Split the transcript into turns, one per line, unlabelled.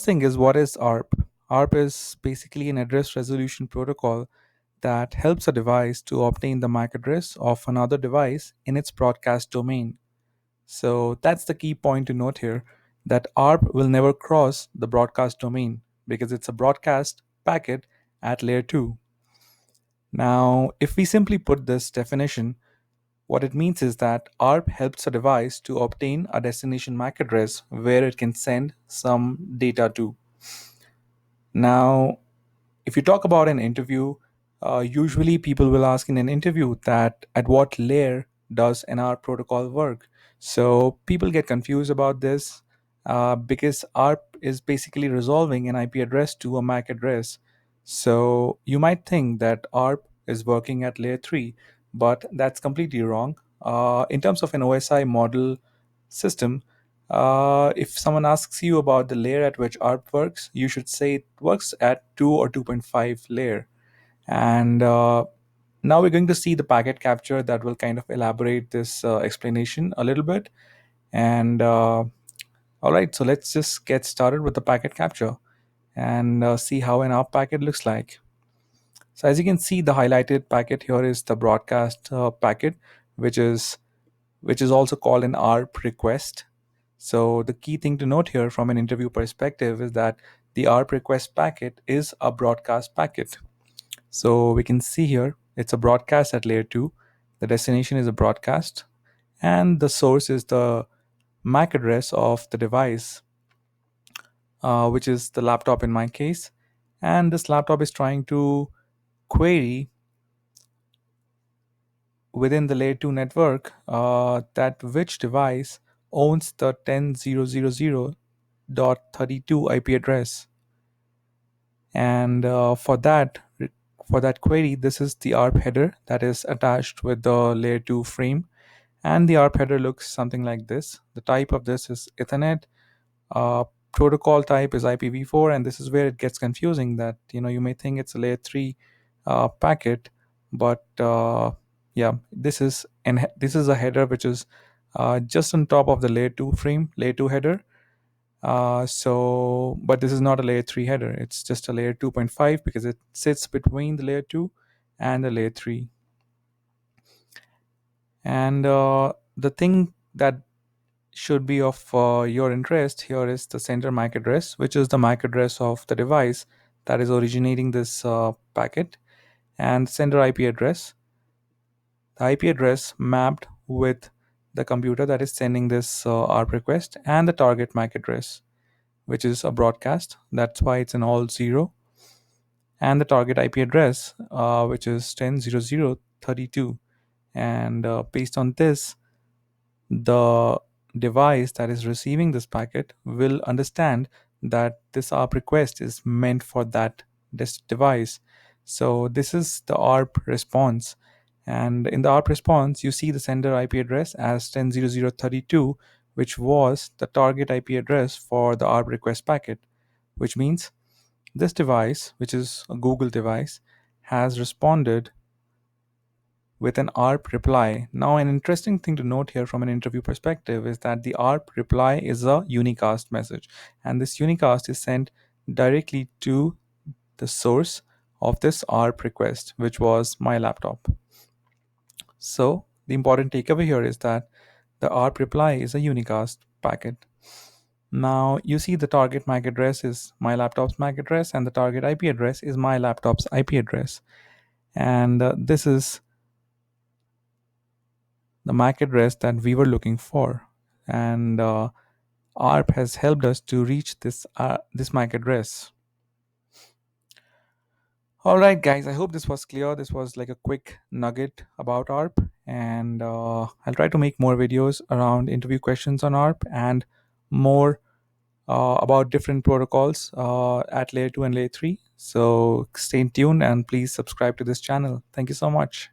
Thing is, what is ARP? ARP is basically an address resolution protocol that helps a device to obtain the MAC address of another device in its broadcast domain. So that's the key point to note here, that ARP will never cross the broadcast domain because it's a broadcast packet at layer 2. Now, if we simply put this definition, what it means is that ARP helps a device to obtain a destination MAC address where it can send some data to. Now, if you talk about an interview, usually people will ask in an interview that at what layer does an ARP protocol work. So people get confused about this because ARP is basically resolving an IP address to a MAC address. So you might think that ARP is working at layer 3, but that's completely wrong. In terms of an OSI model system, if someone asks you about the layer at which ARP works, you should say it works at 2 or 2.5 layer. And now we're going to see the packet capture that will kind of elaborate this explanation a little bit. And all right, so let's just get started with the packet capture and see how an ARP packet looks like. So as you can see, the highlighted packet here is the broadcast packet, which is also called an ARP request. So the key thing to note here from an interview perspective is that the ARP request packet is a broadcast packet. So we can see here it's a broadcast at layer 2. The destination is a broadcast, and the source is the MAC address of the device, which is the laptop in my case. And this laptop is trying to query within the layer 2 network that which device owns the 10.0.0.32 IP address. And for that query, this is the ARP header that is attached with the layer 2 frame. And the ARP header looks something like this. The type of this is Ethernet. Uh, Protocol type is IPv4, and this is where it gets confusing. That you may think it's a layer 3 packet, but yeah, this is a header which is just on top of the layer 2 frame, layer 2 header. But this is not a layer 3 header. It's just a layer 2.5 because it sits between the layer 2 and the layer 3. And the thing that should be of your interest here is the sender MAC address, which is the MAC address of the device that is originating this packet, and sender IP address, the IP address mapped with the computer that is sending this ARP request, and the target MAC address, which is a broadcast. That's why it's an all zero, and the target IP address, which is 10.0.0.32. And based on this, the device that is receiving this packet will understand that this ARP request is meant for this device. So this is the ARP response. And in the ARP response, you see the sender IP address as 10.0.0.32, which was the target IP address for the ARP request packet, which means this device, which is a Google device, has responded with an ARP reply. Now, an interesting thing to note here from an interview perspective is that the ARP reply is a unicast message, and this unicast is sent directly to the source of this ARP request, which was my laptop. So, the important takeaway here is that the ARP reply is a unicast packet. Now, you see the target MAC address is my laptop's MAC address, and the target IP address is my laptop's IP address. And this is the MAC address that we were looking for. And ARP has helped us to reach this MAC address. All right, guys, I hope this was clear. This was like a quick nugget about ARP, and I'll try to make more videos around interview questions on ARP and more about different protocols at layer 2 and layer 3. So stay tuned and please subscribe to this channel. Thank you so much.